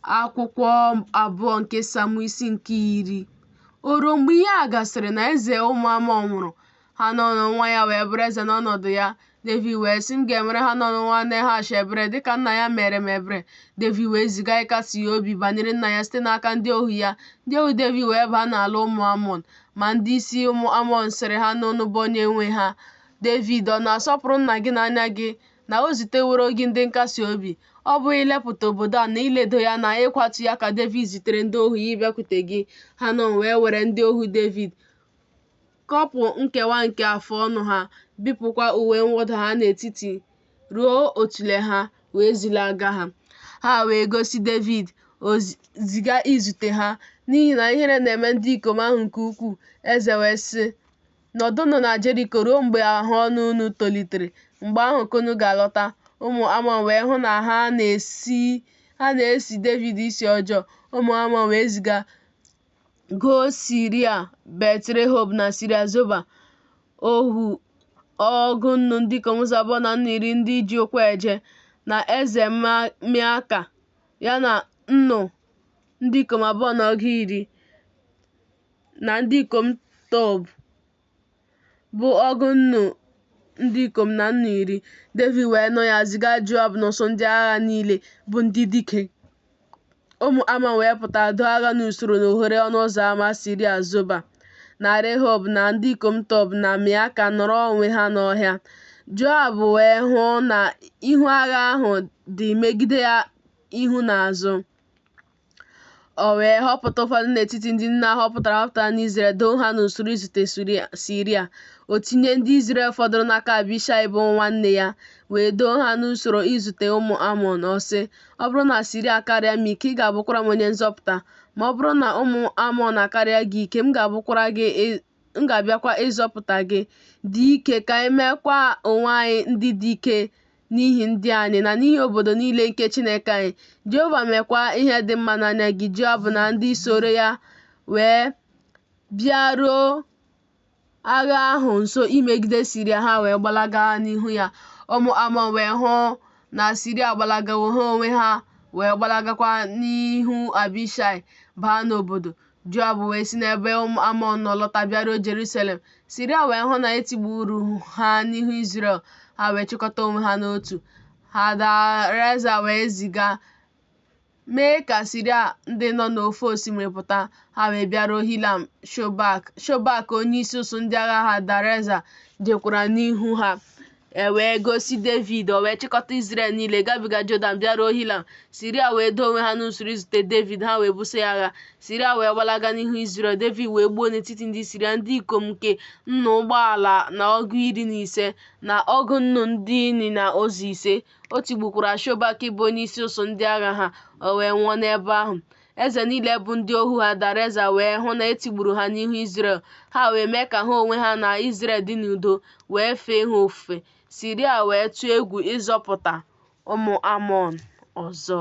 Akwụkwọ abụọ nke Samu isi nke 10. O ruo mgbe ihe a gasịrị na eze ụmụ Amọn nwụrụ, Hanọn nwa ya wee bụrụ eze n'ọnọdụ ya. Devid wee sị, m ga-emere Hanọn nwa Nahash ebere dịka nna ya mere m ebere. Devid wee ziga ịkasi ya obi banyere nna ya site n'aka ndị ohu ya. Ndị ohu Devid wee baa n'ala ụmụ Amọn, ma ndị isi ụmụ Amọn sịrị Hanọn bụ onye nwe ha, Devid ọ na-asọpụrụ nna gị n'anya gị, na o ziteworo gị ndị nkasi obi? Ọ bụghị ilepụta obodo a na iledo ya na ịkwatu ya ka Devid zitere ndị ohu ya ịbịakwute gị? Hanọn wee were ndị ohu Devid kọpụ nkewa nke afọ ọnụ ha, bipụkwa uwe mwụda ha n'etiti, ruo otule ha, wee zilaga ha. Ha wee gosi Devid ziga izute ha, n'ihi na ihere na-eme ndị ikom ahụ nke ukwuu. Eze wee sị, nọdụnụ na Jeriko ruo mgbe ahụ ọnụ unu tolitere, mgbe ahụ ka unu ga-alọta. Ụmụ Amọn wee hụ na ha na-esi Devid isi ọjọọ. Ụmụ Amọn wee ziga goo Siria Bet-Rehob na Siria Zoba ohu ọgụ nnu ndị ikom ụzọ 210 ndị ji ụkwụ eje, na eze Maaka ya na nnu ndị ikom 210, na ndị ikom Tob bụ ọgụ nnu ndị ikom na nnu 10. Devid wee nọ ya ziga Joab na ụsụ ndị agha niile bụ ndị dike. Ụmụ Amọn wee pụta doo agha n'usoro n'ohere ọnụ ụzọ ámá Siria Zoba, na Rehob, na ndị ikom Tob na Maaka nọrọ onwe ha n'ọhịa. Joab wee hụ na ihu agha ahụ dị megide ya ihu na azụ. O wee họpụta ụfọdụ n'etiti ndị nna họpụtara n'Izrel doo ha n'usoro izute Siria. O tinye ndị Izrel fọdụrụ n'aka Abishai bụ nwanne ya, wee doo ha n'usoro izute ụmụ Amọn. Ọ sị, ọ bụrụ na Siria akarịa m ike, ị ga-abụkwara m onye nzọpụta. Ma ọ bụrụ na ụmụ Amọn akarịa gị ike, m ga-abịakwa ịzọpụta gị. Dị ike ka anyị meekwa onwe anyị ndị dị ike n'ihi ndị anyị na n'ihi obodo niile nke Chineke anyị. Jehova meekwa ihe dị mma n'anya gị. Joab na ndị soro ya wee bịaruo agha ahụ nso imegide Siria, ha wee gbalaga n'ihu ya. Ụmụ Amọn wee hụ na Siria gbalagawo, ha onwe ha wee gbalagakwa n'ihu Abishai baa n'obodo. Joab wee si n'ebe ụmụ Amọn nọ lọta bịaruo Jerusalem. Siria wee hụ na etigburu ha n'ihu Izrel, ha wee chịkọta onwe ha n'otu. Hadareza wee ziga mee ka Siria ndị nọ n'ofe osimiri pụta. Ha wee bịaruo Hilam Shobak onyeisi ụsụ ndị agha Hadareza jekwara n'ihu ha. E wee gosi Devid, o wee chịkọta Izrel niile gabiga Jọdan bịaruo Hilam. Siria wee doo onwe ha n'usoro izute Devid, ha wee buso ya agha. Siria wee gbalaga n'ihu Izrel. Devid wee gbuo n'etiti ndị Siria ndị ikom nke nna ụgbọala na ọgụ 15, na ọgụ nnu ndị ini na ụzọ 5. O tigbukwara Shobak bụ onyeisi ụsụ ndị agha ha, o wee nwụọ n'ebe ahụ. Eze niile bụ ndị ohu Hadareza wee hụ na etigburu ha n'ihu Izrel. Ha wee mee ka ha onwe ha na Izrel dị n'udo, wee fee ha ofufe. Siria wee tụọ egwu ịzọpụta ụmụ Amọn ọzọ.